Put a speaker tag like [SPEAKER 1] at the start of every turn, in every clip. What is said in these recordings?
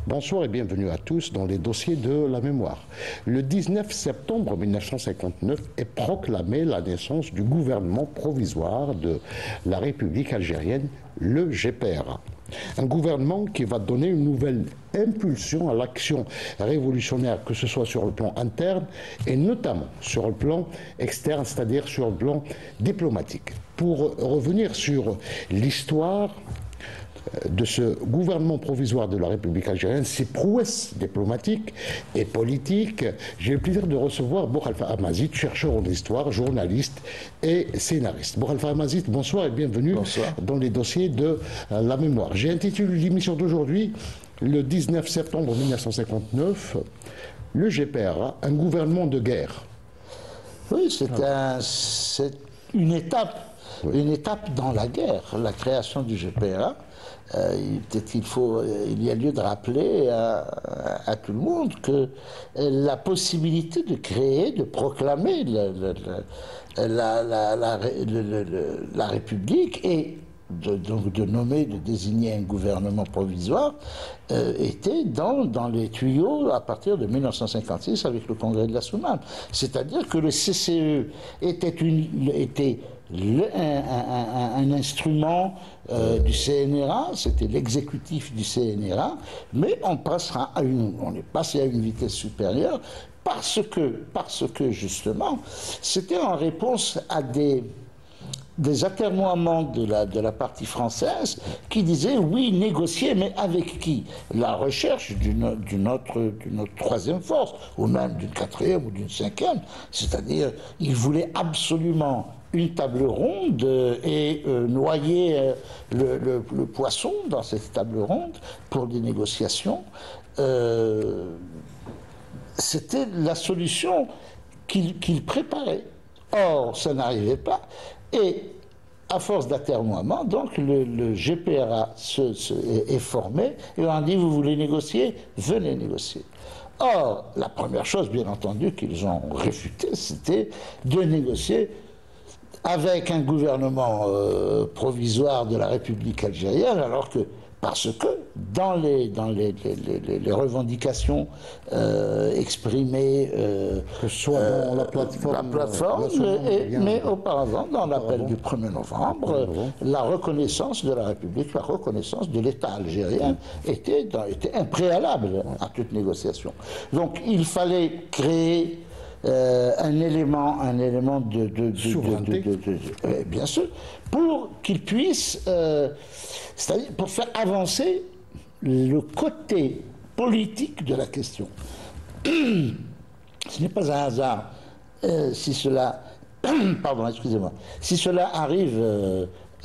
[SPEAKER 1] Bonsoir et bienvenue à tous dans les dossiers de la mémoire. Le 19 septembre 1959 est proclamée la naissance du gouvernement provisoire de la République algérienne, le GPRA. Un gouvernement qui va donner une nouvelle impulsion à l'action révolutionnaire, que ce soit sur le plan interne et notamment sur le plan externe, c'est-à-dire sur le plan diplomatique. Pour revenir sur l'histoire de ce gouvernement provisoire de la République algérienne, ses prouesses diplomatiques et politiques, j'ai le plaisir de recevoir Boukhalifa Amazit, chercheur en histoire, journaliste et scénariste. Boukhalifa Amazit, bonsoir et bienvenue dans les dossiers de la mémoire. J'ai intitulé l'émission d'aujourd'hui, le 19 septembre 1959, le GPRA, un gouvernement de guerre.
[SPEAKER 2] Oui, c'est une étape. Oui. Une étape dans la guerre, la création du GPRA. Peut-être il y a lieu de rappeler à tout le monde que la possibilité de créer, de proclamer la République et de nommer, de désigner un gouvernement provisoire était dans les tuyaux à partir de 1956 avec le Congrès de la Soumane. C'est-à-dire que le CCE était un instrument du CNRA, c'était l'exécutif du CNRA, mais on est passé à une vitesse supérieure parce que justement, c'était en réponse à des atermoiements de la partie française qui disaient oui, négocier, mais avec qui? La recherche d'une autre troisième force, ou même d'une quatrième ou d'une cinquième, c'est-à-dire ils voulaient absolument une table ronde et noyer le poisson dans cette table ronde pour des négociations. C'était la solution qu'ils préparaient. Or, ça n'arrivait pas. Et à force d'atermoiement, donc le GPRA est formé et on dit vous voulez négocier, venez négocier. Or, la première chose, bien entendu, qu'ils ont réfutée, c'était de négocier avec un gouvernement provisoire de la République algérienne, alors que parce que dans les revendications exprimées,
[SPEAKER 1] que ce soit dans la plateforme,
[SPEAKER 2] mais auparavant, dans l'appel du 1er novembre, la reconnaissance de la République, la reconnaissance de l'État algérien était un préalable à toute négociation. Donc il fallait créer un élément bien sûr, pour qu'il puisse, c'est-à-dire pour faire avancer le côté politique de la question. Ce n'est pas un hasard si cela, pardon, excusez-moi, si cela arrive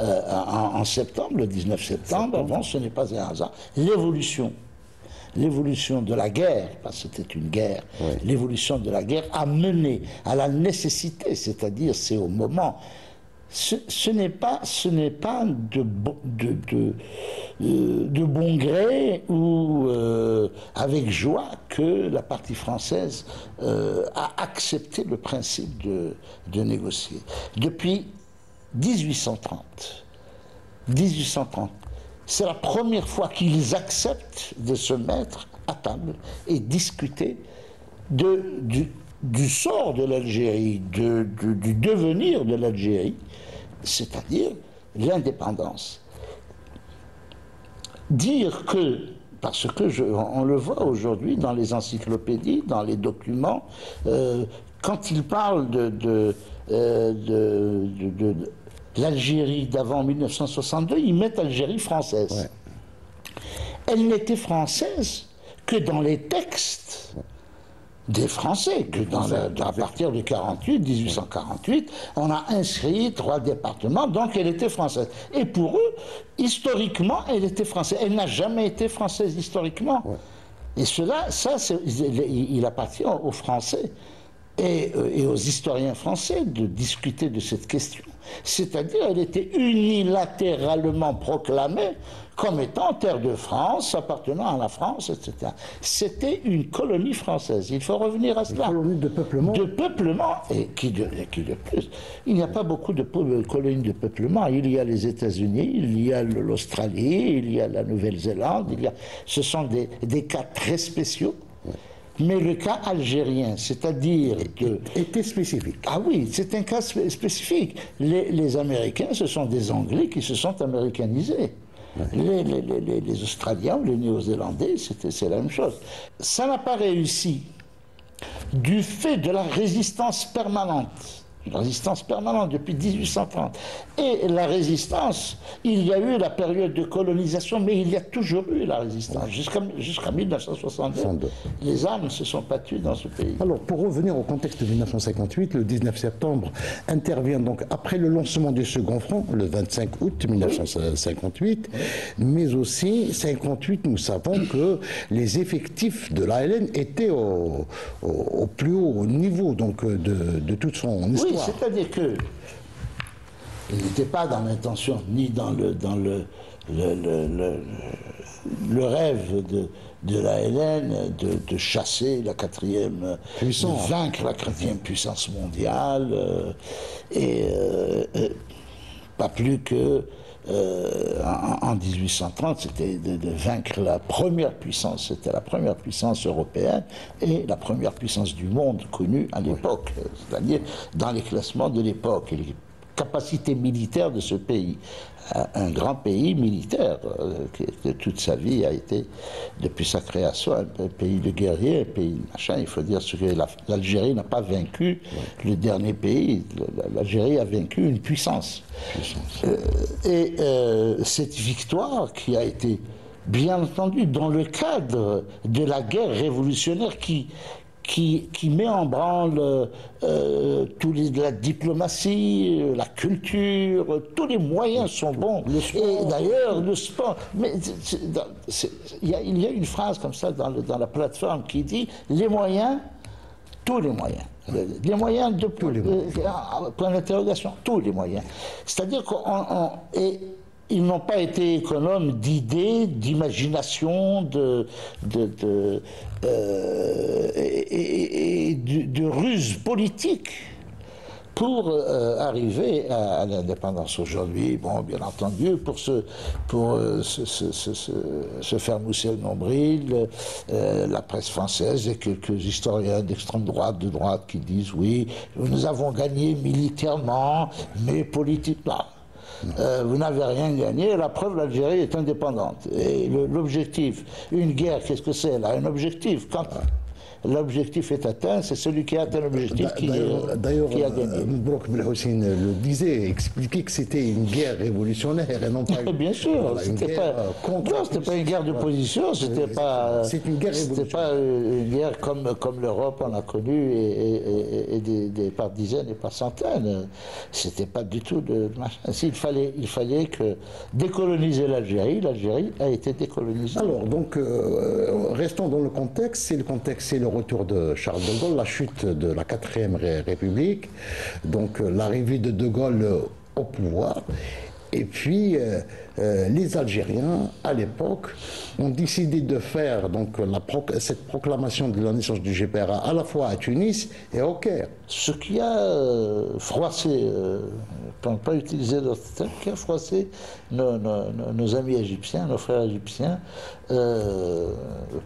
[SPEAKER 2] en septembre, le 19 septembre, bon, ce n'est pas un hasard. L'évolution de la guerre, parce que c'était une guerre, oui. L'évolution de la guerre a mené à la nécessité, c'est-à-dire c'est au moment. Ce n'est pas de bon gré ou avec joie que la partie française a accepté le principe de négocier. Depuis 1830, c'est la première fois qu'ils acceptent de se mettre à table et discuter du sort de l'Algérie, du devenir de l'Algérie, c'est-à-dire l'indépendance. Dire que, parce que on le voit aujourd'hui dans les encyclopédies, dans les documents, quand ils parlent de l'Algérie d'avant 1962, ils mettent Algérie française. Ouais. Elle n'était française que dans les textes des Français, que à partir de 1848, on a inscrit 3 départements, donc elle était française. Et pour eux, historiquement, elle était française. Elle n'a jamais été française historiquement. Ouais. Et ça, il appartient aux Français et aux historiens français de discuter de cette question. C'est-à-dire, elle était unilatéralement proclamée comme étant terre de France, appartenant à la France, etc. C'était une colonie française. Il faut revenir à cela.
[SPEAKER 1] Une colonie de peuplement.
[SPEAKER 2] De peuplement, et qui de plus. Il n'y a pas beaucoup de colonies de peuplement. Il y a les États-Unis, il y a l'Australie, il y a la Nouvelle-Zélande. Ce sont des cas très spéciaux. Mais le cas algérien, c'est-à-dire que...
[SPEAKER 1] était spécifique.
[SPEAKER 2] Ah oui, c'est un cas spécifique. Les Américains, ce sont des Anglais qui se sont américanisés. Ouais. Les Australiens ou les Néo-Zélandais, c'est la même chose. Ça n'a pas réussi du fait de la résistance permanente. Une résistance permanente depuis 1830. Et la résistance, il y a eu la période de colonisation, mais il y a toujours eu la résistance. Jusqu'à 1962, les armes se sont battues dans ce pays.
[SPEAKER 1] Alors, pour revenir au contexte de 1958, le 19 septembre intervient donc après le lancement du second front, le 25 août 1958, mais aussi, 58, nous savons que les effectifs de l'ALN étaient au plus haut niveau donc, de toute son histoire.
[SPEAKER 2] Oui, c'est-à-dire que il n'était pas dans l'intention ni dans le rêve de l'ALN de chasser la quatrième puissance, de vaincre la quatrième puissance mondiale, pas plus que en 1830, c'était de vaincre la première puissance, c'était la première puissance européenne et la première puissance du monde connue à l'époque, c'est-à-dire dans les classements de l'époque et les capacités militaires de ce pays. Un grand pays militaire que toute sa vie a été, depuis sa création, un pays de guerriers, un pays de machin. Il faut dire ce que l'Algérie n'a pas vaincu le dernier pays. L'Algérie a vaincu une puissance. Cette victoire qui a été, bien entendu, dans le cadre de la guerre révolutionnaire qui met en branle la diplomatie, la culture, tous les moyens sont bons. Et d'ailleurs, le sport. Mais il y a une phrase comme ça dans la plateforme qui dit les moyens, tous les moyens. Les moyens de tous les moyens. Point d'interrogation, tous les moyens. C'est-à-dire ils n'ont pas été économes d'idées, d'imagination, de ruses politiques pour arriver à l'indépendance aujourd'hui. Bon, bien entendu, pour se faire mousser le nombril, la presse française et quelques historiens d'extrême droite, de droite, qui disent oui, nous avons gagné militairement, mais politiquement. Vous n'avez rien gagné, la preuve, l'Algérie est indépendante. Et l'objectif, une guerre, qu'est-ce que c'est là? Un objectif. Quand l'objectif est atteint, c'est celui qui a atteint l'objectif qui a gagné.
[SPEAKER 1] Mebrouk Belhoussine le disait, expliquait que c'était une guerre révolutionnaire et non pas une,
[SPEAKER 2] bien sûr,
[SPEAKER 1] voilà,
[SPEAKER 2] c'était pas une guerre de position, c'était pas une guerre comme l'Europe en a connu et par dizaines et par centaines. C'était pas du tout de machin. Il fallait que décoloniser l'Algérie a été décolonisée.
[SPEAKER 1] Alors donc restons dans le contexte, c'est le retour de Charles de Gaulle, la chute de la 4e République, donc l'arrivée de De Gaulle au pouvoir. Et puis, les Algériens, à l'époque, ont décidé de faire donc, cette proclamation de la naissance du GPRA à la fois à Tunis et au Caire.
[SPEAKER 2] Ce qui a froissé, pour ne pas utiliser d'autres termes, qui a froissé nos amis égyptiens, nos frères égyptiens,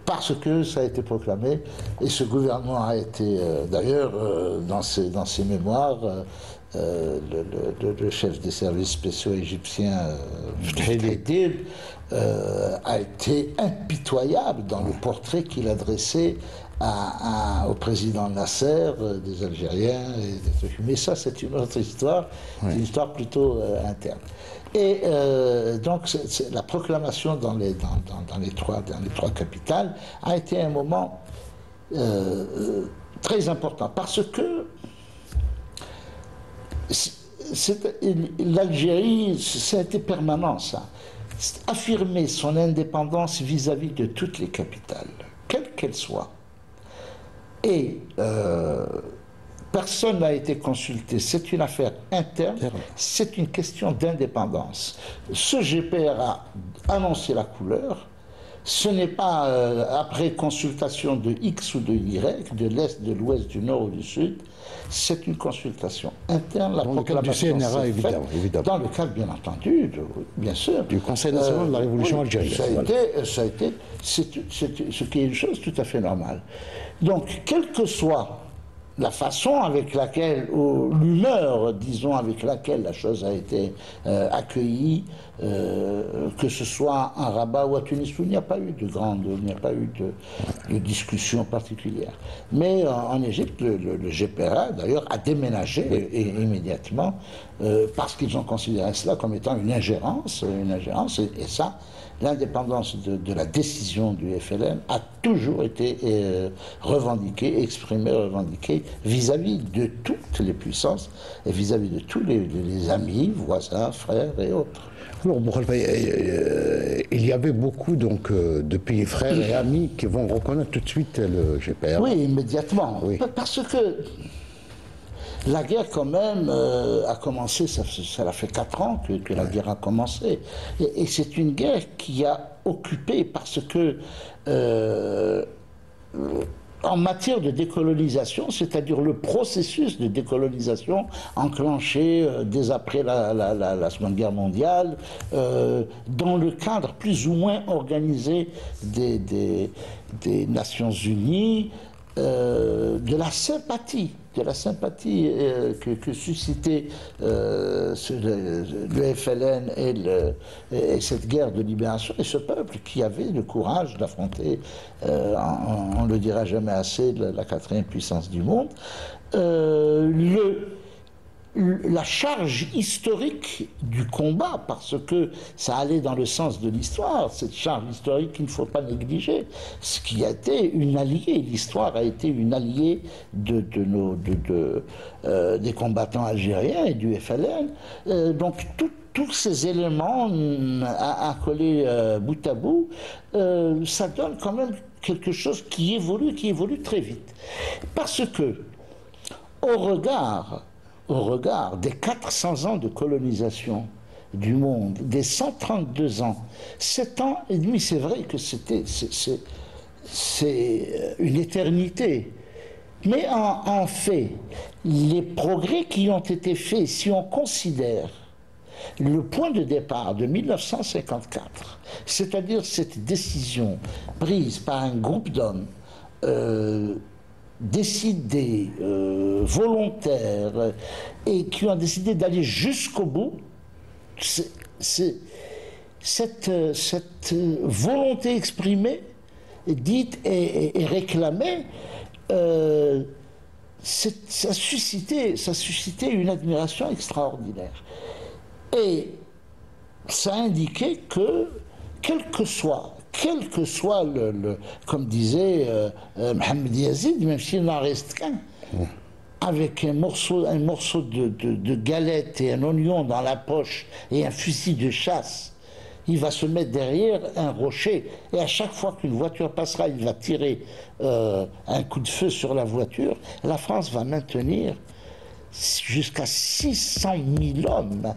[SPEAKER 2] parce que ça a été proclamé. Et ce gouvernement a été, d'ailleurs, dans ses mémoires, le chef des services spéciaux égyptiens, a été impitoyable dans le portrait qu'il adressait au président Nasser, des Algériens, et des trucs. Mais ça, c'est une autre histoire, une histoire plutôt interne. Et donc, la proclamation dans les trois capitales a été un moment très important, parce que l'Algérie, ça a été permanent, ça. Affirmer son indépendance vis-à-vis de toutes les capitales, quelles qu'elles soient, et Personne n'a été consulté, c'est une affaire interne, c'est une question d'indépendance. Ce GPR a annoncé la couleur, ce n'est pas après consultation de X ou de Y, de l'Est, de l'Ouest, du Nord ou du Sud, c'est une consultation interne. La
[SPEAKER 1] dans le cadre du CNRA, évidemment.
[SPEAKER 2] Dans le cadre, bien entendu, bien sûr.
[SPEAKER 1] Du Conseil national de la Révolution algérienne.
[SPEAKER 2] Ce qui est une chose tout à fait normale. Donc, quelle que soit la façon avec laquelle, ou l'humeur, disons, avec laquelle la chose a été accueillie, que ce soit à Rabat ou à Tunis, où il n'y a pas eu de discussion particulière. Mais en Égypte, le GPRA, d'ailleurs, a déménagé immédiatement, parce qu'ils ont considéré cela comme étant une ingérence, et ça, l'indépendance de la décision du FLN a toujours été revendiquée, exprimée, revendiquée vis-à-vis de toutes les puissances et vis-à-vis de tous les amis, voisins, frères et autres.
[SPEAKER 1] Alors, il y avait beaucoup donc, de pays frères et amis qui vont reconnaître tout de suite le GPR.
[SPEAKER 2] Oui, immédiatement. Oui. Parce que la guerre, quand même, a commencé, ça a fait 4 ans que la guerre a commencé. Et c'est une guerre qui a occupé parce que, en matière de décolonisation, c'est-à-dire le processus de décolonisation enclenché dès après la Seconde Guerre mondiale, dans le cadre plus ou moins organisé des Nations Unies, de la sympathie que suscitait le FLN et cette guerre de libération, et ce peuple qui avait le courage d'affronter, on ne le dira jamais assez, la 4e puissance du monde. La charge historique du combat, parce que ça allait dans le sens de l'histoire, cette charge historique qu'il ne faut pas négliger, ce qui a été une alliée, l'histoire a été une alliée des combattants algériens et du FLN. Donc tous ces éléments accolés bout à bout, ça donne quand même quelque chose qui évolue très vite. Parce que, au regard des 400 ans de colonisation du monde, des 132 ans, 7 ans et demi, c'est vrai que c'est une éternité. Mais en fait, les progrès qui ont été faits, si on considère le point de départ de 1954, c'est-à-dire cette décision prise par un groupe d'hommes, décidés, volontaires, et qui ont décidé d'aller jusqu'au bout, cette volonté exprimée, dite et réclamée, ça suscitait une admiration extraordinaire. Et ça indiquait que, quel que soit comme disait Mohamed Yazid, même s'il n'en reste qu'un, avec un morceau de galette et un oignon dans la poche et un fusil de chasse, il va se mettre derrière un rocher, et à chaque fois qu'une voiture passera, il va tirer un coup de feu sur la voiture. La France va maintenir jusqu'à 600 000 hommes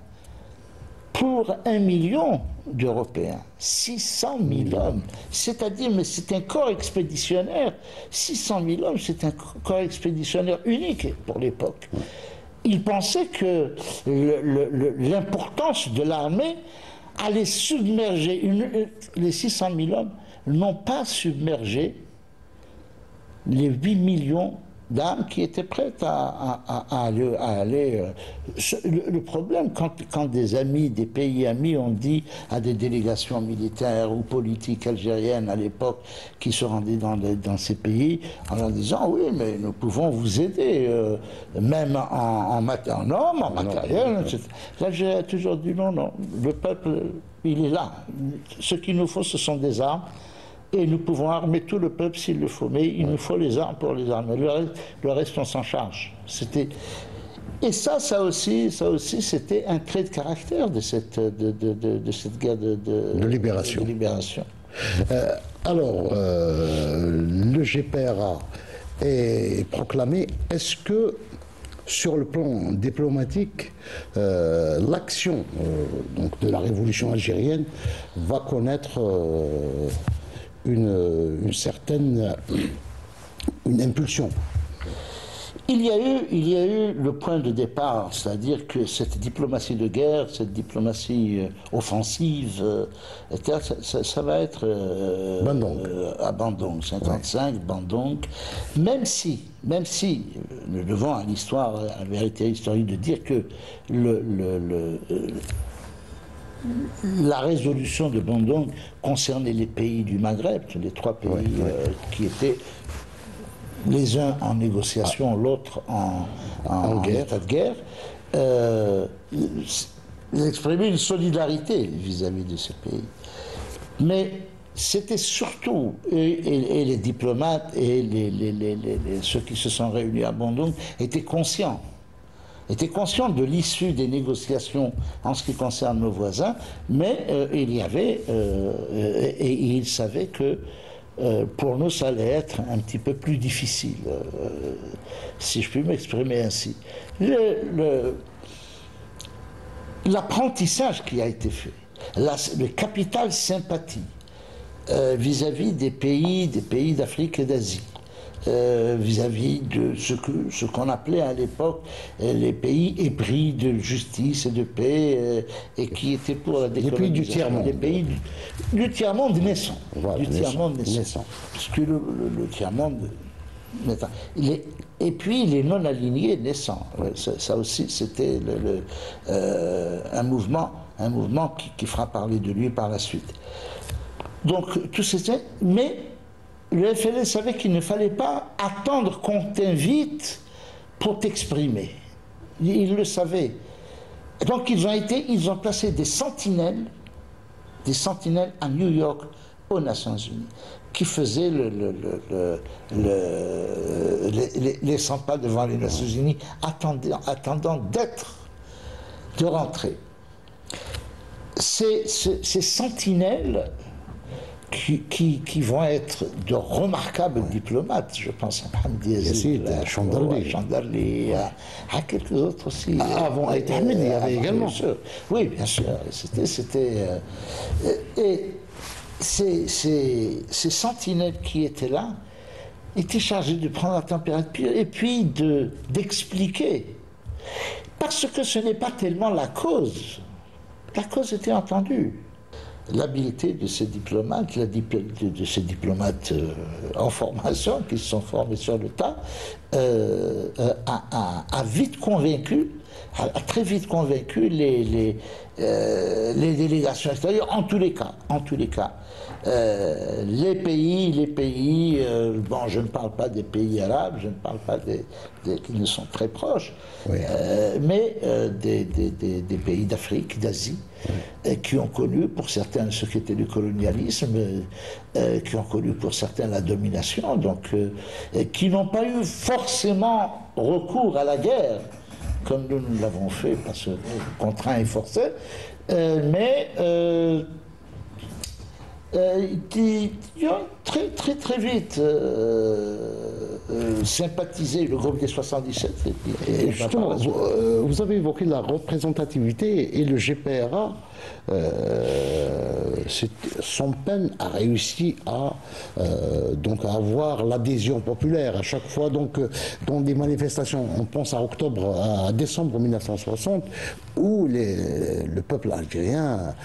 [SPEAKER 2] pour 1 million d'Européens. 600 000 hommes. C'est-à-dire, mais c'est un corps expéditionnaire. 600 000 hommes, c'est un corps expéditionnaire unique pour l'époque. Ils pensaient que l'importance de l'armée allait submerger. Les 600 000 hommes n'ont pas submergé les 8 millions d'âmes qui étaient prêtes à aller. Le problème, quand des amis, des pays amis ont dit à des délégations militaires ou politiques algériennes à l'époque qui se rendaient dans ces pays, en leur disant oui, mais nous pouvons vous aider, même en hommes, en matériel, etc. L'Algérie a toujours dit non, le peuple, il est là. Ce qu'il nous faut, ce sont des armes. Et nous pouvons armer tout le peuple s'il le faut, mais il nous faut les armes pour les armer. Le reste on s'en charge. Et ça aussi, c'était un trait de caractère de cette guerre de libération.
[SPEAKER 1] Alors, le GPRA est proclamé. Est-ce que sur le plan diplomatique, l'action donc de la révolution algérienne va connaître une certaine impulsion.
[SPEAKER 2] Il y a eu le point de départ, c'est-à-dire que cette diplomatie de guerre, cette diplomatie offensive, ça va être à Bandung, 55, ouais. Bandung, même si nous devons à l'histoire, à la vérité historique de dire que la résolution de Bandung concernait les pays du Maghreb, les 3 pays qui étaient les uns en négociation, l'autre en état de guerre, ils exprimaient une solidarité vis-à-vis de ces pays. Mais c'était surtout, et les diplomates et ceux qui se sont réunis à Bandung étaient conscients de l'issue des négociations en ce qui concerne nos voisins, mais il y avait, et ils savaient que pour nous, ça allait être un petit peu plus difficile, si je puis m'exprimer ainsi. L'apprentissage qui a été fait, le capital sympathie vis-à-vis des pays d'Afrique et d'Asie, vis-à-vis de ce qu'on appelait à l'époque les pays épris de justice et de paix, et qui étaient pour la décolonisation. Les pays du tiers-monde. Les pays du tiers-monde naissant. Voilà, du tiers-monde naissant. Parce que le tiers-monde... Et puis les non-alignés naissants. Ça aussi, c'était un mouvement qui fera parler de lui par la suite. Donc, tout c'était... Mais le FLN savait qu'il ne fallait pas attendre qu'on t'invite pour t'exprimer. Ils le savaient. Donc ils ont placé des sentinelles à New York, aux Nations Unies, qui faisaient les 100 pas devant les Nations Unies, attendant de rentrer. Ces sentinelles qui vont être de remarquables diplomates. Je pense à Hamdi Yazid,
[SPEAKER 1] à
[SPEAKER 2] Chandarli, à quelques autres aussi.
[SPEAKER 1] Avant Aït Ahmed, il y avait également.
[SPEAKER 2] Bien sûr. Oui, bien sûr. Et ces sentinelles qui étaient là étaient chargées de prendre la température et puis d'expliquer. Parce que ce n'est pas tellement la cause. La cause était entendue. L'habileté de ces diplomates, en formation, qui se sont formés sur le tas, a vite convaincu, a très vite convaincu les délégations extérieures, en tous les cas. Les pays, bon, je ne parle pas des pays arabes, je ne parle pas qui nous sont très proches, oui. Mais des pays d'Afrique, d'Asie, qui ont connu pour certains ce qu'était le colonialisme, qui ont connu pour certains la domination, donc qui n'ont pas eu forcément recours à la guerre, comme nous l'avons fait, parce que contraint et forcé, mais qui ont très vite sympathisé le groupe des 77.
[SPEAKER 1] Et justement, vous avez évoqué la représentativité et le GPRA, son peine a réussi à avoir l'adhésion populaire à chaque fois. Donc, dans des manifestations, on pense à décembre 1960, où le peuple algérien...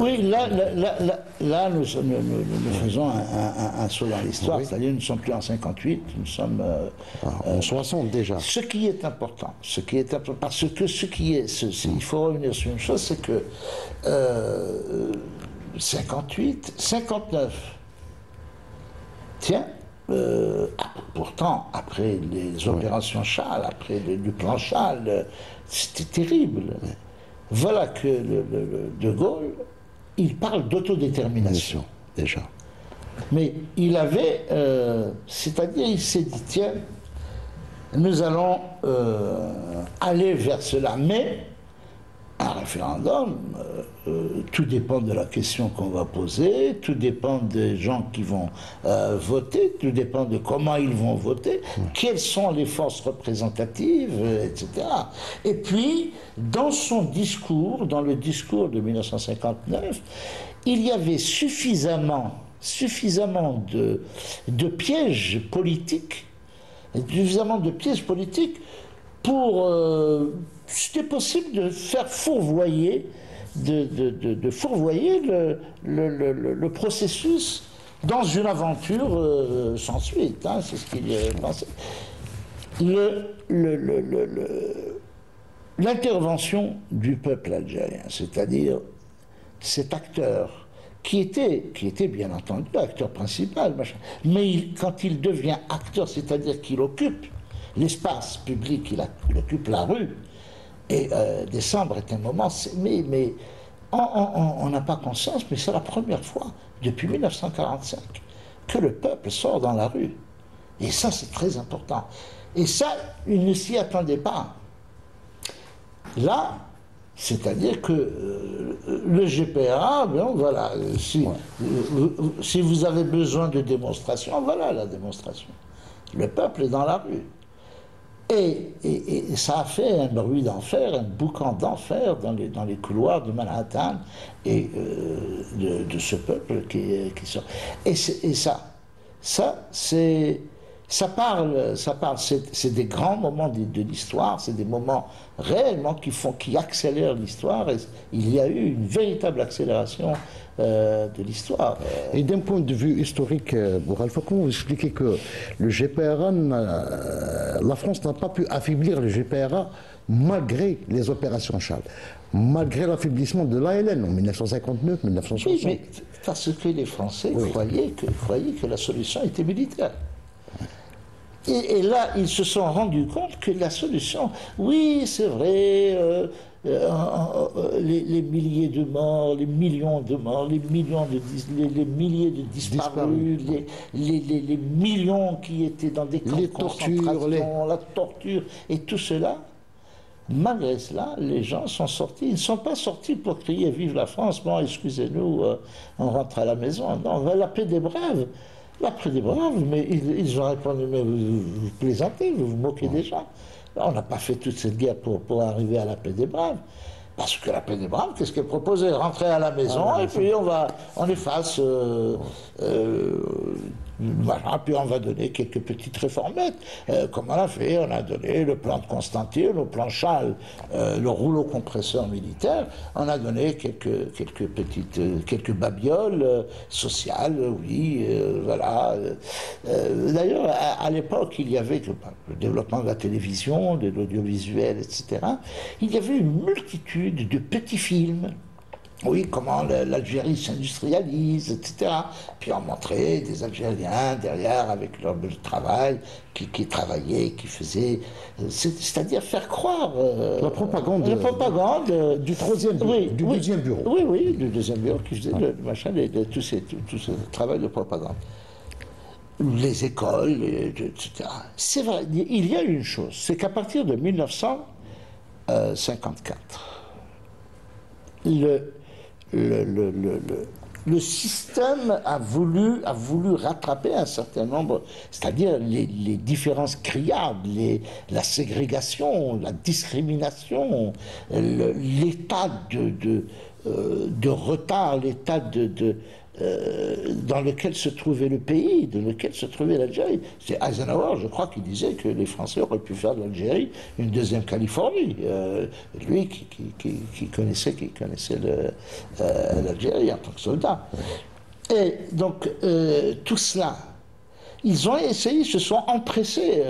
[SPEAKER 2] Oui, là nous faisons un saut dans l'histoire, oui. C'est-à-dire nous ne sommes plus en 58, nous sommes...
[SPEAKER 1] en 60 déjà.
[SPEAKER 2] Ce qui est important, parce que il faut revenir sur une chose, c'est que 58, 59, tiens, pourtant, après les opérations Châle, après du plan Châle, c'était terrible. Voilà que De Gaulle, il parle d'autodétermination, déjà. Mais il avait, c'est-à-dire, il s'est dit, tiens, nous allons aller vers cela, mais Un référendum, tout dépend de la question qu'on va poser, tout dépend des gens qui vont voter, tout dépend de comment ils vont voter, quelles sont les forces représentatives, etc. Et puis, dans son discours, dans le discours de 1959, il y avait suffisamment de pièges politiques, pour, c'était possible de faire fourvoyer, de fourvoyer le processus dans une aventure sans suite, hein, c'est ce qu'il pensait. L'intervention du peuple algérien, c'est-à-dire cet acteur qui était bien entendu acteur principal, mais quand il devient acteur, c'est-à-dire qu'il occupe l'espace public, il occupe la rue, et décembre est un moment, mais on n'a pas conscience, mais c'est la première fois depuis 1945 que le peuple sort dans la rue. Et ça, c'est très important. Et ça, il ne s'y attendait pas. Là, c'est-à-dire que le GPA, ben voilà, si vous avez besoin de démonstration, voilà la démonstration. Le peuple est dans la rue. Et ça a fait un bruit d'enfer, un boucan d'enfer dans les couloirs de Manhattan et de ce peuple qui sort. Et ça parle, c'est des grands moments de l'histoire, c'est des moments réellement qui accélèrent l'histoire, et il y a eu une véritable accélération de l'histoire.
[SPEAKER 1] Et d'un point de vue historique, Bourkhane, comment vous expliquez que le GPRA, la France n'a pas pu affaiblir le GPRA malgré les opérations Charles, malgré l'affaiblissement de l'ALN en 1959-1960?
[SPEAKER 2] Oui, mais parce que les Français croyaient que la solution était militaire. Et là, ils se sont rendus compte que la solution, oui, c'est vrai, les milliers de morts, les millions de morts, les milliers de disparus, les millions qui étaient dans des camps de concentration, la torture, et tout cela, malgré cela, les gens sont sortis. Ils ne sont pas sortis pour crier « Vive la France », bon, excusez-nous, on rentre à la maison. Non, la paix des braves. La paix des braves, mais ils ont répondu, mais vous plaisantez, vous vous moquez des gens. On n'a pas fait toute cette guerre pour arriver à la paix des braves. Parce que la paix des braves, qu'est-ce qu'elle proposait? Rentrer à la maison et puis on efface, voilà, puis on va donner quelques petites réformettes, comme on a fait. On a donné le plan de Constantine, le plan Charles, le rouleau compresseur militaire. On a donné quelques babioles sociales, oui, voilà. D'ailleurs, à l'époque, il y avait le développement de la télévision, de l'audiovisuel, etc. Il y avait une multitude de petits films, oui, comment l'Algérie s'industrialise, etc. Puis on montrait des Algériens derrière avec leur travail, qui travaillaient, qui faisaient, c'est-à-dire faire croire...
[SPEAKER 1] la propagande du troisième bureau, du deuxième bureau.
[SPEAKER 2] Oui, du deuxième bureau qui faisait le machin, tout ce travail de propagande. Les écoles, etc. C'est vrai, il y a une chose, c'est qu'à partir de 1954, le système a voulu rattraper un certain nombre, c'est-à-dire les différences criardes, la ségrégation, la discrimination, l'état de retard, l'état dans lequel se trouvait le pays, dans lequel se trouvait l'Algérie. C'est Eisenhower, je crois, qui disait que les Français auraient pu faire de l'Algérie une deuxième Californie. Lui qui connaissait l'Algérie en tant que soldat. Et donc, tout cela, ils ont essayé, se sont empressés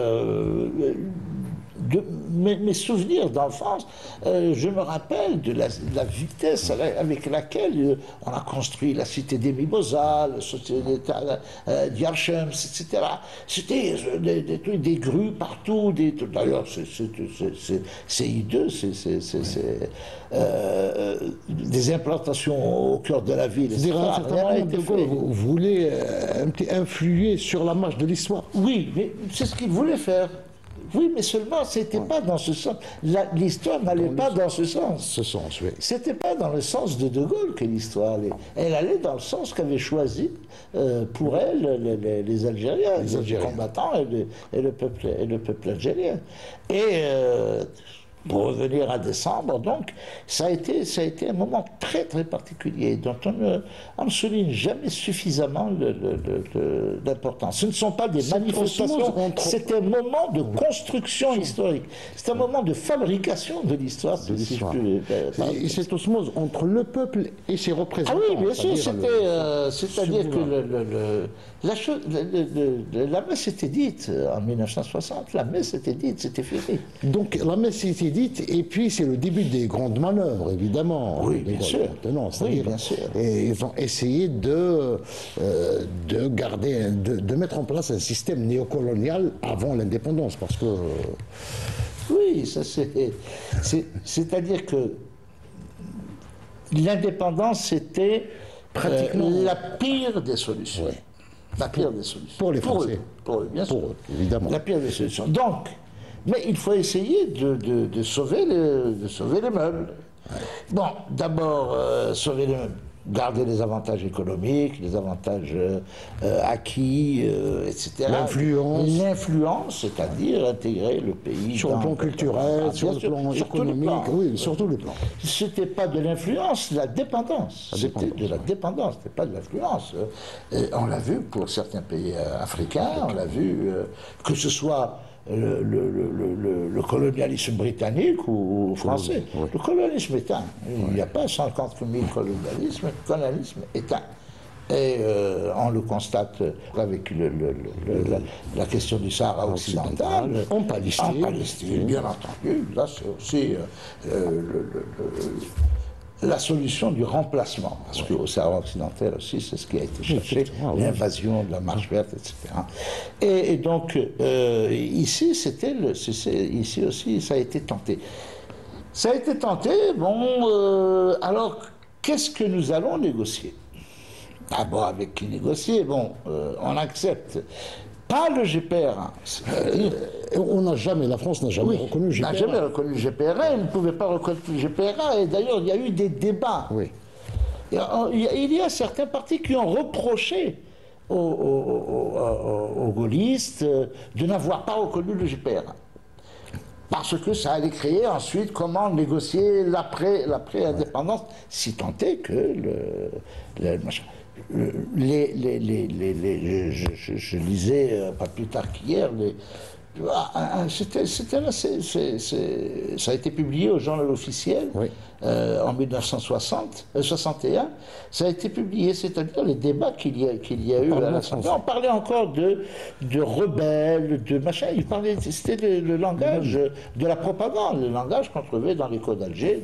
[SPEAKER 2] de mes souvenirs d'enfance, je me rappelle de la vitesse avec laquelle on a construit la cité des Mimosas, la société d'État d'Yarchems, etc. C'était des grues partout. D'ailleurs, CI2, c'est des implantations au cœur de la ville.
[SPEAKER 1] Vous voulez influer sur la marche de l'histoire?
[SPEAKER 2] Oui, mais c'est ce qu'il voulait faire. Oui, mais seulement, c'était pas dans ce sens. L'histoire n'allait pas dans ce sens.
[SPEAKER 1] Ce sens, oui.
[SPEAKER 2] C'était pas dans le sens de Gaulle que l'histoire allait. Elle allait dans le sens qu'avaient choisi pour elle les Algériens, les combattants et le peuple algérien. Et pour revenir à décembre, donc, ça a été un moment très très particulier dont on ne souligne jamais suffisamment l'importance. Ce ne sont pas des manifestations, c'est un moment de construction historique. C'est un moment de fabrication de l'histoire.
[SPEAKER 1] Et cette osmose entre le peuple et ses représentants.
[SPEAKER 2] Ah oui, bien sûr, c'est-à-dire que la messe était dite en 1960, la messe était dite, c'était fini.
[SPEAKER 1] Donc la messe était dite, et puis c'est le début des grandes manœuvres, évidemment.
[SPEAKER 2] Oui, bien sûr.
[SPEAKER 1] Oui, bien sûr. Et ils ont essayé de garder, de mettre en place un système néocolonial avant l'indépendance, parce que...
[SPEAKER 2] Oui, ça c'est-à-dire que l'indépendance, c'était pratiquement la pire des solutions. Oui. La pire des solutions.
[SPEAKER 1] Pour les Français.
[SPEAKER 2] Pour eux, bien sûr.
[SPEAKER 1] Pour eux, évidemment.
[SPEAKER 2] La pire des solutions. Donc, mais il faut essayer de sauver les meubles. Ouais. Bon, d'abord, sauver les meubles. Garder les avantages économiques, les avantages acquis, etc. L'influence, c'est-à-dire intégrer le pays
[SPEAKER 1] sur le plan culturel, sur le plan économique, oui, sur tous les plans.
[SPEAKER 2] C'était pas de l'influence, la dépendance. C'était de la dépendance, c'était pas de l'influence. On l'a vu pour certains pays africains, on l'a vu que ce soit le colonialisme britannique ou français. Oui. Le colonialisme éteint. Il n'y a pas 50 000 colonialismes. Le colonialisme éteint. Et on le constate avec la question du Sahara occidental.
[SPEAKER 1] En Palestine,
[SPEAKER 2] bien entendu. Là, c'est aussi la solution du remplacement, parce qu'au Sahara occidental aussi, c'est ce qui a été cherché, l'invasion de la Marche verte, etc. Et donc, ici aussi, ça a été tenté. Ça a été tenté, bon, alors, qu'est-ce que nous allons négocier? D'abord, avec qui négocier? Bon, on accepte. Pas le GPR1.
[SPEAKER 1] La France n'a jamais reconnu le GPR1.
[SPEAKER 2] N'a jamais reconnu le GPR1, elle ne pouvait pas reconnaître le GPR1, et d'ailleurs, il y a eu des débats.
[SPEAKER 1] Oui.
[SPEAKER 2] Il y a certains partis qui ont reproché aux gaullistes de n'avoir pas reconnu le GPR1. Parce que ça allait créer ensuite comment négocier l'après-indépendance, si tant est que je lisais pas plus tard qu'hier, ça a été publié au Journal officiel en 1961. Ça a été publié, c'est-à-dire les débats qu'il y a eu à l'Assemblée. On parlait encore de rebelles, de machin. C'était le langage de la propagande, le langage qu'on trouvait dans les codes d'Alger,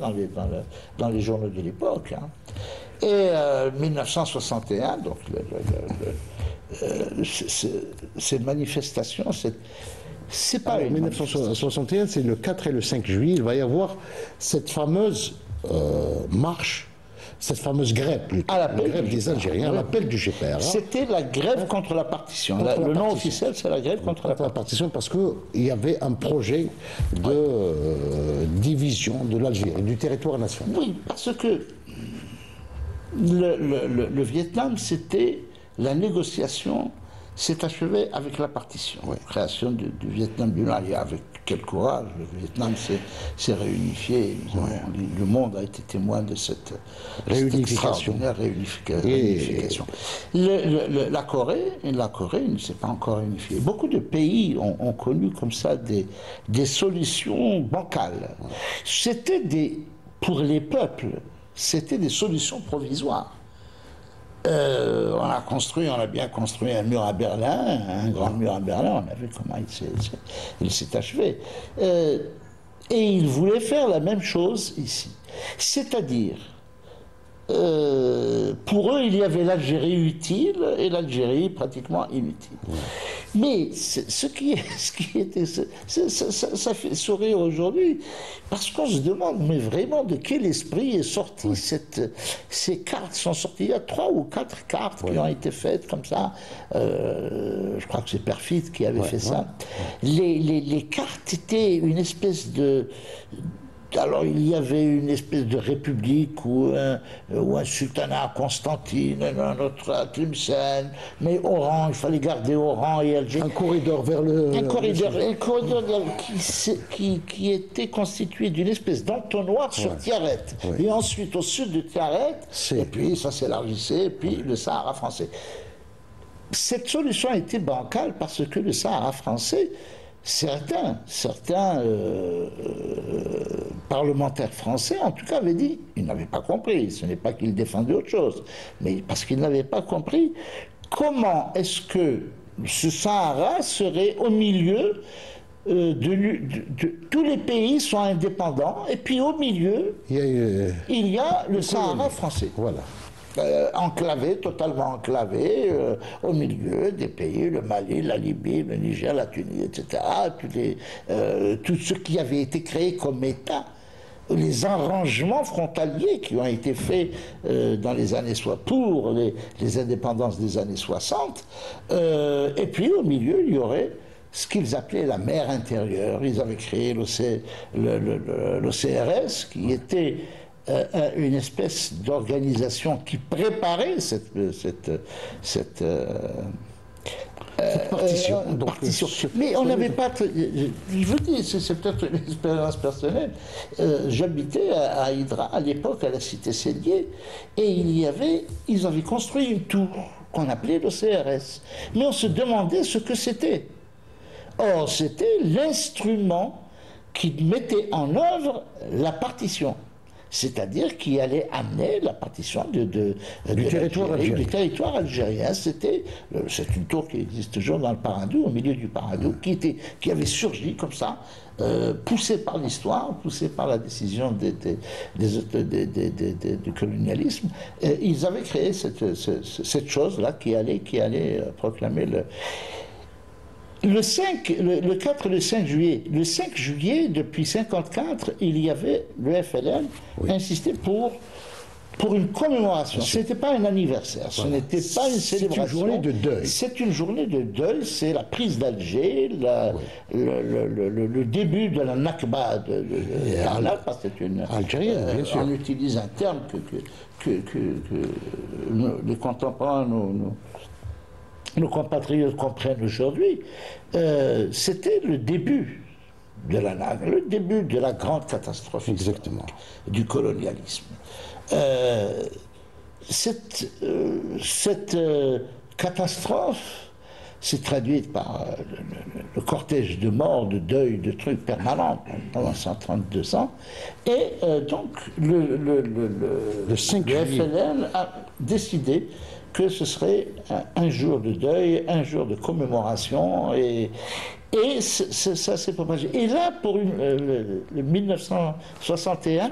[SPEAKER 2] dans les journaux de l'époque. Hein. Et 1961, donc ces manifestations, c'est pas une
[SPEAKER 1] 1961, c'est le 4 et le 5 juillet, il va y avoir cette fameuse marche, cette fameuse grève, la grève des Algériens, à l'appel du GPR.
[SPEAKER 2] C'était la grève contre la partition. Le nom officiel, c'est la grève contre la partition.
[SPEAKER 1] Parce qu'il y avait un projet de division de l'Algérie, du territoire national.
[SPEAKER 2] Oui, parce que le Vietnam, c'était la négociation s'est achevée avec la partition. Création du Vietnam du Nord. Avec quel courage le Vietnam s'est réunifié. Le monde a été témoin de cette extraordinaire réunification. La Corée ne s'est pas encore réunifiée. Beaucoup de pays ont connu comme ça des solutions bancales. Pour les peuples, c'était des solutions provisoires. On a bien construit un mur à Berlin, un grand mur à Berlin, on a vu comment il s'est achevé. Et ils voulaient faire la même chose ici. C'est-à-dire pour eux, il y avait l'Algérie utile et l'Algérie pratiquement inutile. Mais ce qui était, ça fait sourire aujourd'hui, parce qu'on se demande, mais vraiment, de quel esprit est sortie ces cartes sont sorties. Il y a 3 ou 4 cartes qui ont été faites comme ça. Je crois que c'est Perfit qui avait fait ça. Les cartes étaient une espèce de... Alors il y avait une espèce de république ou un sultanat à Constantine, un autre à Tlemcen, mais Oran, il fallait garder Oran et Alger.
[SPEAKER 1] Un corridor vers le...
[SPEAKER 2] Un corridor qui était constitué d'une espèce d'entonnoir sur Tiaret. Et ensuite au sud de Tiaret, et puis ça s'élargissait, et puis le Sahara français. Cette solution a été bancale parce que le Sahara français, certains parlementaires français, en tout cas, avaient dit, ils n'avaient pas compris, ce n'est pas qu'ils défendaient autre chose, mais parce qu'ils n'avaient pas compris comment est-ce que ce Sahara serait au milieu tous les pays sont indépendants, et puis au milieu, il y a le Sahara français. Voilà. Enclavé, totalement enclavé, au milieu des pays, le Mali, la Libye, le Niger, la Tunisie, etc. Tout ce qui avait été créé comme État, les arrangements frontaliers qui ont été faits dans les années pour les indépendances des années 60, et puis au milieu, il y aurait ce qu'ils appelaient la mer intérieure. Ils avaient créé l'OCRS, qui était une espèce d'organisation qui préparait cette partition. Mais on n'avait pas... Je vous dis, c'est peut-être une expérience personnelle. J'habitais à Hydra, à l'époque, à la cité Sélier, et ils avaient construit une tour qu'on appelait l'OCRS. Mais on se demandait ce que c'était. Or, c'était l'instrument qui mettait en œuvre la partition. C'est-à-dire qui allait amener la partition du territoire algérien. C'est une tour qui existe toujours dans le Paradou, au milieu du Paradou, qui avait surgi comme ça, poussée par l'histoire, poussée par la décision du colonialisme. Ils avaient créé cette chose-là qui allait proclamer le 4 et le 5 juillet. Le 5 juillet, depuis 1954, il y avait le FLN insisté pour une commémoration. Ce n'était pas un anniversaire, ce n'était pas une célébration.
[SPEAKER 1] C'est une journée de deuil.
[SPEAKER 2] C'est une journée de deuil, c'est la prise d'Alger, le début de la Nakba de parce que c'est une...
[SPEAKER 1] Algérienne, bien sûr.
[SPEAKER 2] On utilise un terme que les contemporains nos compatriotes comprennent aujourd'hui. C'était le début de la NAG, le début de la grande catastrophe du colonialisme. Cette catastrophe s'est traduite par le cortège de morts, de deuil, de trucs permanents pendant 132 ans. Et donc, le FLN a décidé que ce serait un jour de deuil, un jour de commémoration, et ça s'est propagé. Et là, pour le 1961,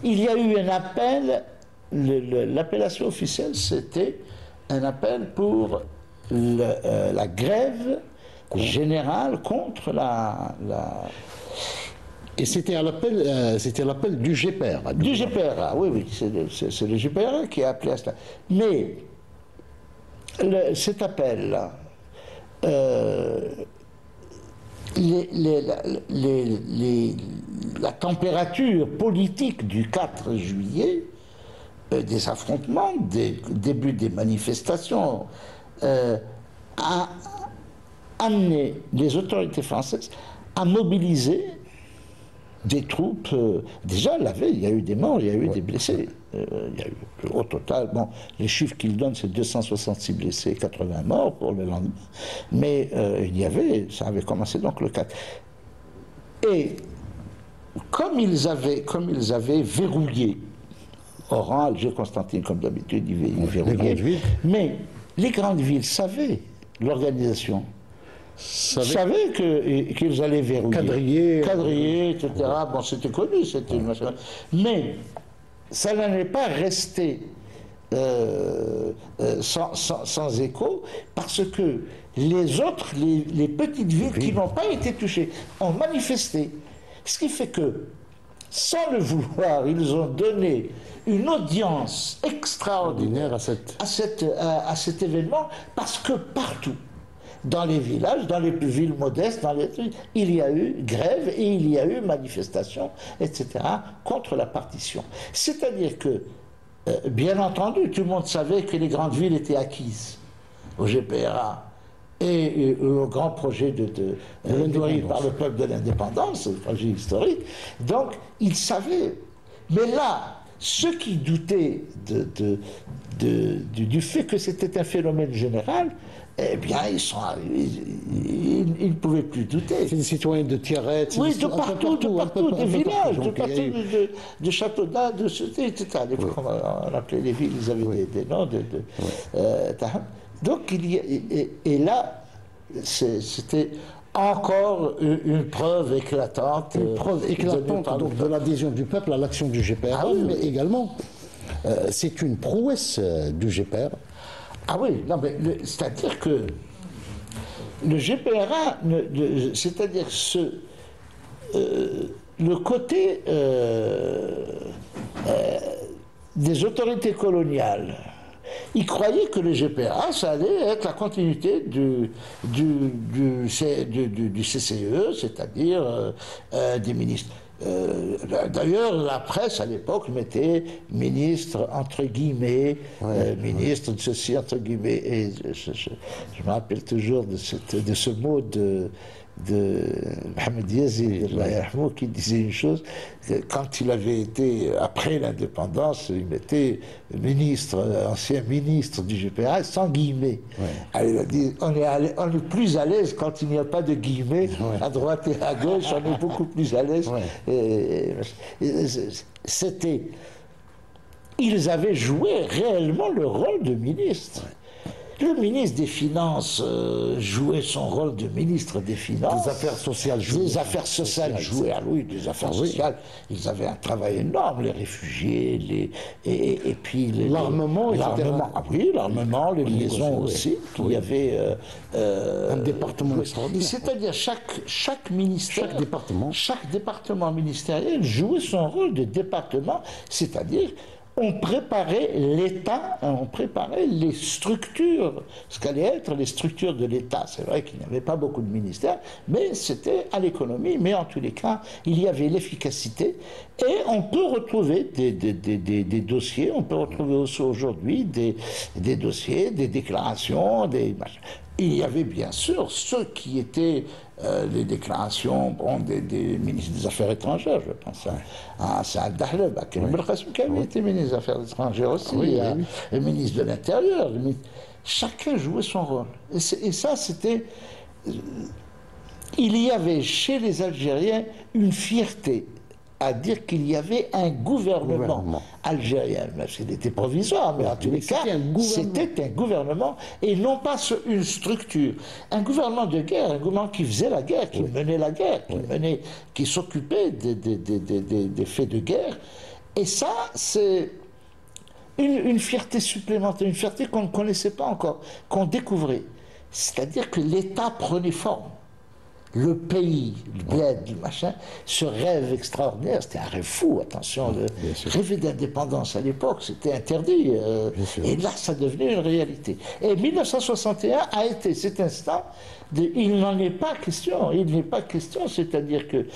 [SPEAKER 2] il y a eu un appel, l'appellation officielle, c'était un appel pour la grève générale contre
[SPEAKER 1] Et c'était l'appel du GPR.
[SPEAKER 2] Du GPR, oui, c'est le GPR qui a appelé à cela. Mais cet appel-là, la température politique du 4 juillet, des affrontements, début des manifestations, a amené les autorités françaises à mobiliser des troupes. Déjà, la veille, il y a eu des morts, il y a eu des blessés. Il y a eu, au total, les chiffres qu'ils donnent, c'est 266 blessés, 80 morts pour le lendemain. Mais ça avait commencé donc le 4. Et comme ils avaient verrouillé Oran, Alger, Constantine, comme d'habitude, ils verrouillaient. Mais les grandes villes savaient l'organisation. Savaient qu'ils allaient verrouiller. Quadriller, etc. Bon, c'était connu, c'était une machin. Mais ça n'en est pas resté sans écho, parce que les autres, les petites villes qui n'ont pas été touchées, ont manifesté. Ce qui fait que, sans le vouloir, ils ont donné une audience extraordinaire à cet événement, parce que partout, dans les villages, dans les villes modestes, il y a eu grève et il y a eu manifestation, etc., contre la partition. C'est-à-dire que, bien entendu, tout le monde savait que les grandes villes étaient acquises au GPRA et au grand projet nourri par le peuple de l'indépendance, le projet historique. Donc, ils savaient. Mais là, ceux qui doutaient du fait que c'était un phénomène général, eh bien, ils ne pouvaient plus douter.
[SPEAKER 1] C'est des citoyens de Tiaret,
[SPEAKER 2] oui, de partout, des villages, de Châteaudun, etc. On appelait les villes, ils avaient des noms. Donc, et là, c'était encore une preuve éclatante.
[SPEAKER 1] Une preuve éclatante donc, de l'adhésion du peuple à l'action du GPRA, mais également, c'est une prouesse du GPRA.
[SPEAKER 2] Ah oui, non, mais c'est-à-dire que le GPRA, c'est-à-dire le côté des autorités coloniales, ils croyaient que le GPRA, ça allait être la continuité du CCE, c'est-à-dire des ministres. D'ailleurs, la presse à l'époque mettait ministre entre guillemets, ministre de ceci entre guillemets. Et je me rappelle toujours de ce mot de Mohamed Yazid, qui disait une chose, quand il avait été, après l'indépendance, il mettait ancien ministre du GPRA, sans guillemets. Alors, il a dit, on est plus à l'aise quand il n'y a pas de guillemets, à droite et à gauche, on est beaucoup plus à l'aise. Ils avaient joué réellement le rôle de ministre. Le ministre des Finances jouait son rôle de ministre des Finances.
[SPEAKER 1] Des affaires sociales jouaient.
[SPEAKER 2] Des affaires sociales jouaient, oui, des affaires sociales. Ils avaient un travail énorme, les réfugiés, et puis
[SPEAKER 1] l'armement,
[SPEAKER 2] l'armement, les liaisons aussi. Il y avait
[SPEAKER 1] un département extraordinaire.
[SPEAKER 2] C'est-à-dire chaque ministère, chaque département ministériel jouait son rôle de département, c'est-à-dire on préparait l'État, on préparait les structures, ce qu'allaient être les structures de l'État. C'est vrai qu'il n'y avait pas beaucoup de ministères, mais c'était à l'économie, mais en tous les cas, il y avait l'efficacité, et on peut retrouver des dossiers, on peut retrouver aussi aujourd'hui des dossiers, des déclarations, Il y avait bien sûr ceux qui étaient les déclarations des ministres des Affaires étrangères, je pense à Saad Dahleb, à Karim El-Khassoum, qui avait été ministre des Affaires étrangères aussi, et ministre de l'Intérieur. Chacun jouait son rôle. Et ça, c'était... Il y avait chez les Algériens une fierté à dire qu'il y avait un gouvernement algérien. Il était provisoire, mais en tous les cas, c'était un gouvernement et non pas une structure. Un gouvernement de guerre, un gouvernement qui faisait la guerre, qui menait la guerre, qui s'occupait des faits de guerre. Et ça, c'est une fierté supplémentaire, une fierté qu'on ne connaissait pas encore, qu'on découvrait. C'est-à-dire que l'État prenait forme. Le pays, le bled, le machin, ce rêve extraordinaire, c'était un rêve fou, attention, rêver d'indépendance à l'époque, c'était interdit, et là, ça devenait une réalité. Et 1961 a été cet instant, il n'en est pas question, c'est-à-dire que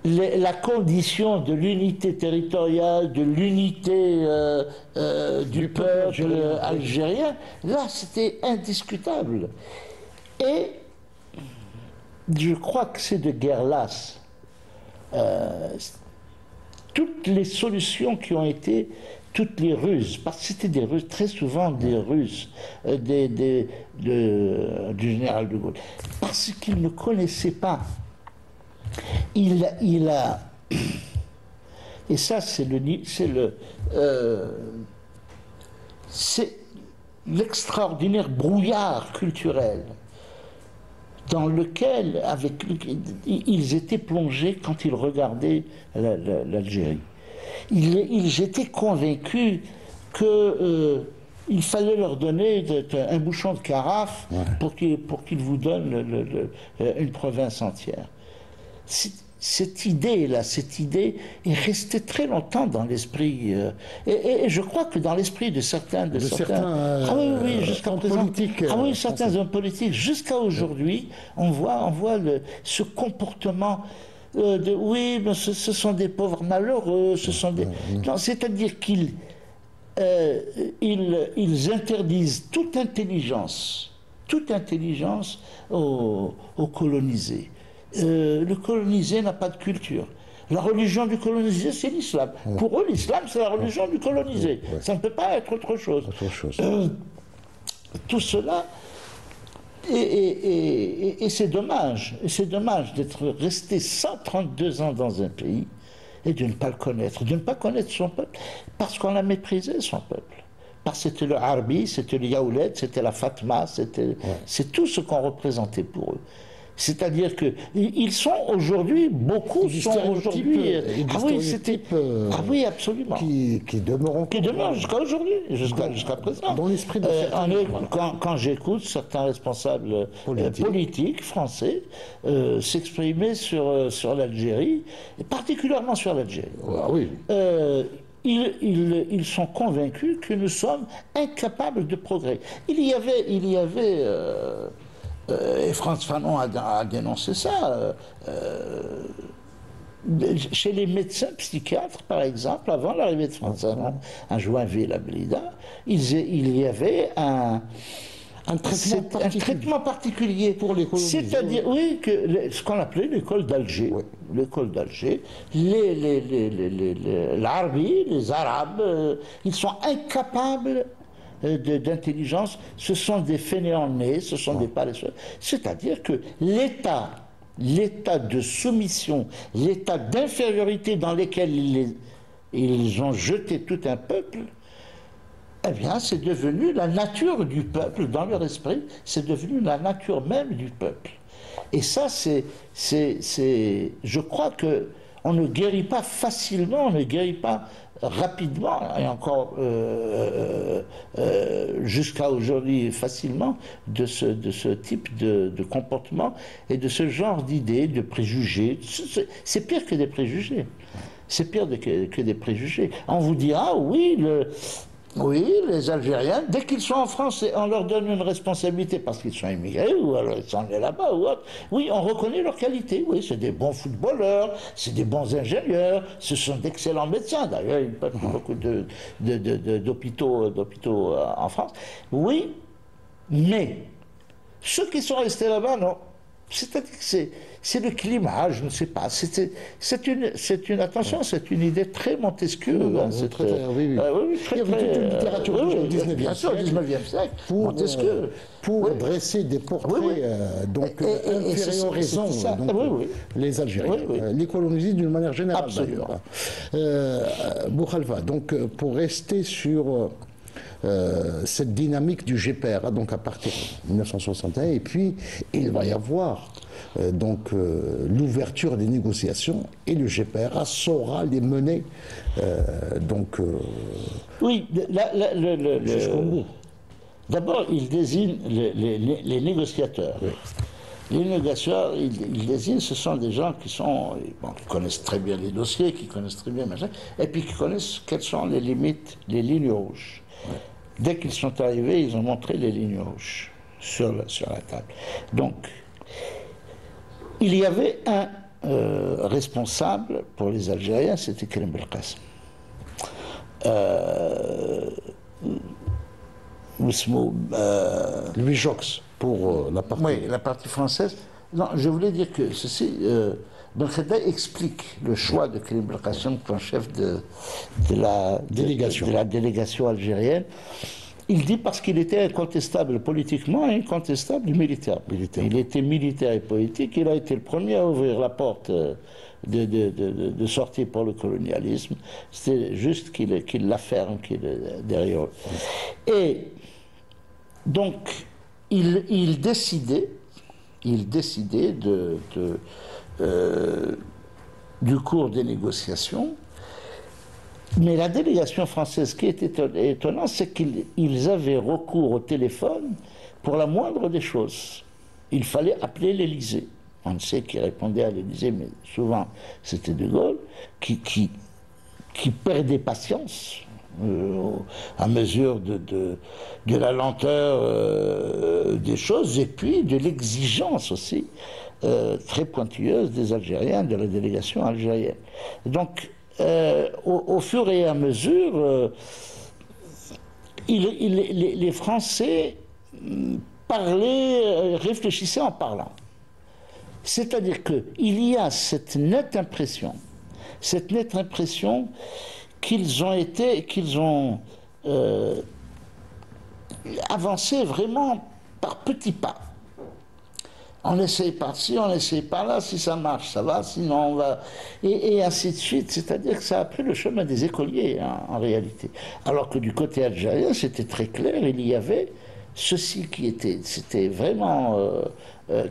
[SPEAKER 2] la condition de l'unité territoriale, de l'unité du peuple algérien, là, c'était indiscutable. Et je crois que c'est de guerre lasse. Toutes les solutions qui ont été, toutes les ruses, parce que c'était des ruses, très souvent des ruses du général de Gaulle, parce qu'il ne connaissait pas. Il a et ça c'est l'extraordinaire brouillard culturel dans lequel ils étaient plongés quand ils regardaient l'Algérie. j'étais convaincu que il fallait leur donner un bouchon de carafe pour qu'ils vous donnent une province entière. Cette idée est restée très longtemps dans l'esprit, et je crois que dans l'esprit de certains, jusqu'à présent, certains hommes politiques, jusqu'à aujourd'hui, on voit ce comportement oui, mais ce sont des pauvres malheureux, c'est-à-dire qu'ils interdisent toute intelligence aux colonisés. Le colonisé n'a pas de culture. La religion du colonisé, c'est l'islam. Pour eux, l'islam, c'est la religion du colonisé. Ça ne peut pas être autre chose. Tout cela, et c'est dommage. Et c'est dommage d'être resté 132 ans dans un pays et de ne pas le connaître, de ne pas connaître son peuple, parce qu'on a méprisé son peuple. Parce que c'était le Harbi, c'était le Yaouled, c'était la Fatma, c'est tout ce qu'on représentait pour eux. C'est-à-dire qu'ils sont aujourd'hui, beaucoup sont aujourd'hui... oui, absolument.
[SPEAKER 1] Qui demeurent
[SPEAKER 2] jusqu'à aujourd'hui, jusqu'à présent.
[SPEAKER 1] Dans l'esprit de
[SPEAKER 2] quand j'écoute certains responsables politiques français s'exprimer sur l'Algérie, et particulièrement sur l'Algérie, ils sont convaincus que nous sommes incapables de progrès. Il y avait et Frantz Fanon a dénoncé ça. Chez les médecins psychiatres, par exemple, avant l'arrivée de Frantz Fanon à Joinville, à Blida, il y avait un traitement particulier
[SPEAKER 1] pour les colonisés.
[SPEAKER 2] C'est-à-dire, ce qu'on appelait l'école d'Alger. L'école d'Alger. L'Arabie, les Arabes, ils sont incapables d'intelligence, ce sont des fainéants nés, ce sont des paresseux. C'est-à-dire que l'état de soumission, l'état d'infériorité dans lequel ils ont jeté tout un peuple, eh bien, c'est devenu la nature du peuple, dans leur esprit, c'est devenu la nature même du peuple. Et ça, je crois que on ne guérit pas facilement, on ne guérit pas rapidement, et encore jusqu'à aujourd'hui facilement, de ce type de comportement et de ce genre d'idées, de préjugés. C'est pire que des préjugés. C'est pire que des préjugés. On vous dira, oui, les Algériens, dès qu'ils sont en France, on leur donne une responsabilité parce qu'ils sont immigrés ou alors ils sont nés là-bas ou autre. Oui, on reconnaît leurs qualités. Oui, c'est des bons footballeurs, c'est des bons ingénieurs, ce sont d'excellents médecins. D'ailleurs, il n'y a pas beaucoup d'hôpitaux en France. Oui, mais ceux qui sont restés là-bas, non. C'est-à-dire que c'est le climat, je ne sais pas. C'est une idée très Montesquieu.
[SPEAKER 1] Il y a toute une littérature du 19e siècle pour dresser des portraits inférieurs raison, les Algériens, les colonisés d'une manière générale.
[SPEAKER 2] Absolument.
[SPEAKER 1] Boukhalifa, donc pour rester sur cette dynamique du GPR, donc à partir de 1961, et puis il va y avoir l'ouverture des négociations, et le GPRA saura les mener jusqu'au bout.
[SPEAKER 2] D'abord, il désigne les négociateurs. Oui. Les négociateurs, ils désignent, ce sont des gens qui connaissent très bien les dossiers, qui connaissent très bien machin, et puis qui connaissent quelles sont les limites, les lignes rouges. Ouais. Dès qu'ils sont arrivés, ils ont montré les lignes rouges sur la table. Donc, il y avait un responsable pour les Algériens, c'était Karim Belkacem.
[SPEAKER 1] Louis Jox pour la partie...
[SPEAKER 2] Oui, la partie française. Non, je voulais dire que ceci... Belkhada explique le choix de Karim Belkacem comme chef de la délégation algérienne. Il dit parce qu'il était incontestable politiquement et incontestable militaire. Il était militaire et politique. Il a été le premier à ouvrir la porte de sortie pour le colonialisme. C'est juste qu'il la ferme, qu'il est derrière eux. Et donc, il décidait du cours des négociations Mais la délégation française, ce qui est étonnant, c'est qu'ils avaient recours au téléphone pour la moindre des choses. Il fallait appeler l'Élysée. On sait qui répondait à l'Élysée, mais souvent c'était De Gaulle, qui perdait patience à mesure de la lenteur des choses et puis de l'exigence aussi très pointilleuse des Algériens, de la délégation algérienne. Donc, au fur et à mesure, les Français parlaient, réfléchissaient en parlant. C'est-à-dire qu'il y a cette nette impression qu'ils ont avancé vraiment par petits pas. On essaye par-ci, on essaye par-là, si ça marche, ça va, sinon on va... Et ainsi de suite, c'est-à-dire que ça a pris le chemin des écoliers, hein, en réalité. Alors que du côté algérien, c'était très clair, il y avait ceci c'était vraiment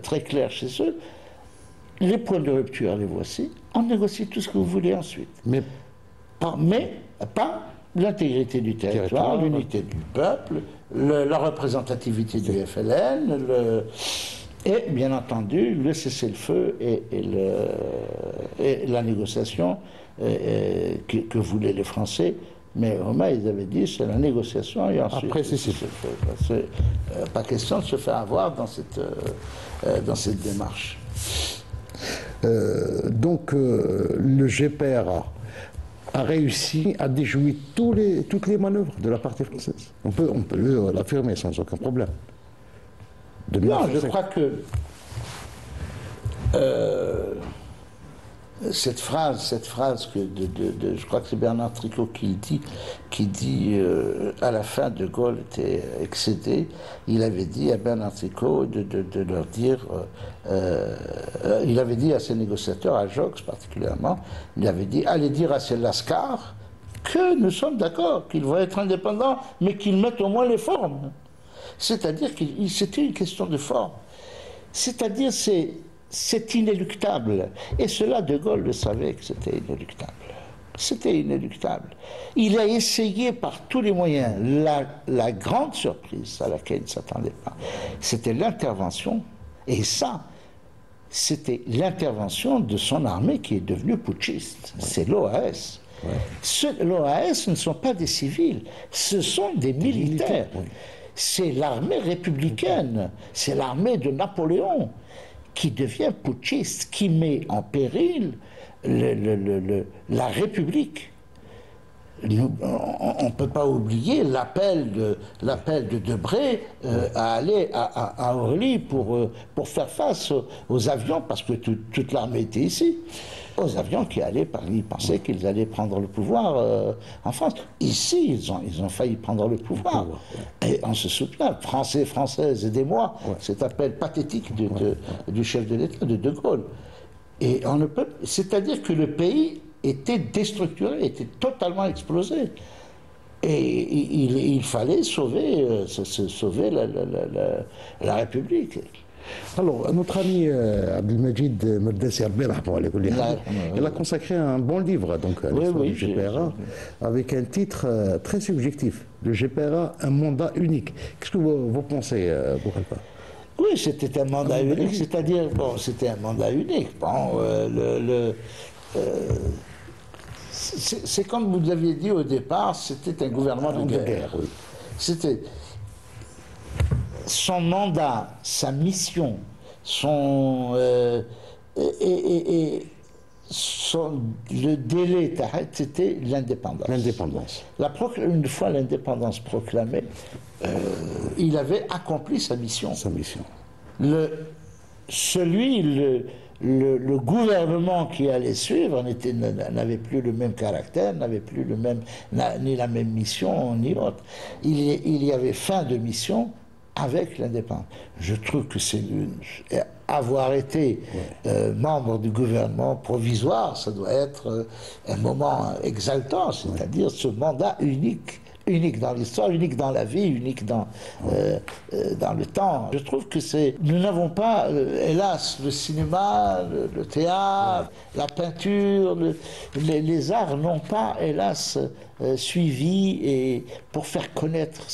[SPEAKER 2] très clair chez eux. Les points de rupture, les voici. On négocie tout ce que vous voulez ensuite. Mais pas l'intégrité du territoire, l'unité du peuple, la représentativité du FLN, et bien entendu le cessez-le-feu et la négociation que voulaient les Français. Mais au moins, ils avaient dit c'est la négociation et ensuite
[SPEAKER 1] après c'est le feu.
[SPEAKER 2] Pas question de se faire avoir dans cette démarche.
[SPEAKER 1] Donc le GPRA a réussi à déjouer toutes les manœuvres de la partie française. On peut l'affirmer sans aucun problème.
[SPEAKER 2] Non, je crois que cette phrase que je crois que c'est Bernard Tricot qui dit à la fin De Gaulle était excédé. Il avait dit à Bernard Tricot de leur dire, il avait dit à ses négociateurs, à Jox particulièrement, il avait dit allez dire à ces lascars que nous sommes d'accord, qu'ils vont être indépendants, mais qu'ils mettent au moins les formes. C'est-à-dire que c'était une question de forme. C'est-à-dire c'est inéluctable. Et cela, De Gaulle le savait que c'était inéluctable. C'était inéluctable. Il a essayé par tous les moyens. La grande surprise à laquelle il ne s'attendait pas, c'était l'intervention. Et ça, c'était l'intervention de son armée qui est devenue putschiste. C'est l'OAS. Ouais. L'OAS ne sont pas des civils, ce sont des militaires. Oui. C'est l'armée républicaine, c'est l'armée de Napoléon qui devient putschiste, qui met en péril la République. On ne peut pas oublier l'appel de Debré à aller à Orly pour faire face aux avions, parce que toute l'armée était ici. Aux avions qui allaient par ils pensaient qu'ils allaient prendre le pouvoir en France. Ici, ils ont failli prendre le pouvoir. Et on se souvient, Français, Françaises, aidez-moi, cet appel pathétique du chef de l'État, de Gaulle. Et on ne peut, c'est-à-dire que le pays était déstructuré, était totalement explosé. Et il fallait sauver la République.
[SPEAKER 1] Alors, notre ami Abdelmajid Merdassi, il a consacré un bon livre donc, à l'histoire du GPRA, avec un titre très subjectif. Le GPRA, un mandat unique. Qu'est-ce que vous pensez, Bouhalfa?
[SPEAKER 2] Oui, c'était un mandat unique, c'est-à-dire, bon, c'était un mandat unique. Bon, c'est comme vous l'aviez dit au départ, c'était un gouvernement de guerre. Oui. C'était son mandat, sa mission, le délai, c'était l'indépendance. Une fois l'indépendance proclamée, il avait accompli sa mission. Le gouvernement qui allait suivre n'avait plus le même caractère, n'avait plus ni la même mission, ni autre. Il y avait fin de mission avec l'indépendance. Je trouve que avoir été membre du gouvernement provisoire, ça doit être un moment exaltant, c'est-à-dire ce mandat unique unique dans l'histoire, unique dans la vie, unique dans le temps. Je trouve que nous n'avons pas, hélas, le cinéma, le théâtre, la peinture, les arts n'ont pas, hélas, suivi et pour faire connaître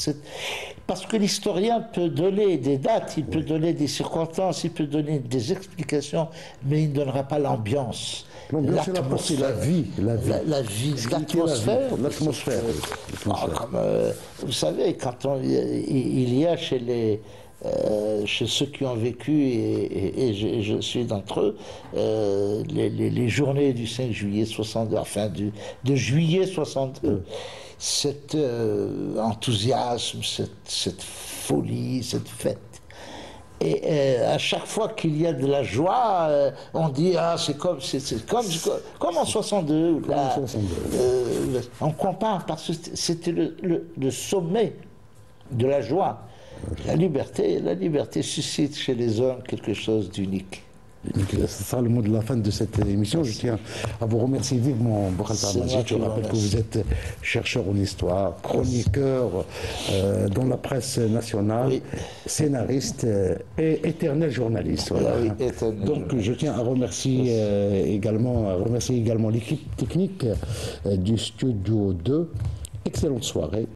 [SPEAKER 2] parce que l'historien peut donner des dates, il peut donner des circonstances, il peut donner des explications, mais il ne donnera pas l'ambiance.
[SPEAKER 1] L'ambiance, c'est la vie.
[SPEAKER 2] La vie, l'atmosphère.
[SPEAKER 1] L'atmosphère.
[SPEAKER 2] Vous savez, quand il y a chez ceux qui ont vécu, et je suis d'entre eux, les journées du 5 juillet 62, enfin de juillet 62, cet enthousiasme, cette folie, cette fête. Et à chaque fois qu'il y a de la joie, on dit c'est comme en 62. On compare parce que c'était le sommet de la joie. La liberté suscite chez les hommes quelque chose d'unique.
[SPEAKER 1] Ce sera le mot de la fin de cette émission. Je tiens à vous remercier vivement, Boukhara Tamazi. Je rappelle que vous êtes chercheur en histoire, chroniqueur dans la presse nationale, scénariste et éternel journaliste. Voilà. Donc je tiens à remercier également l'équipe technique du Studio 2. Excellente soirée.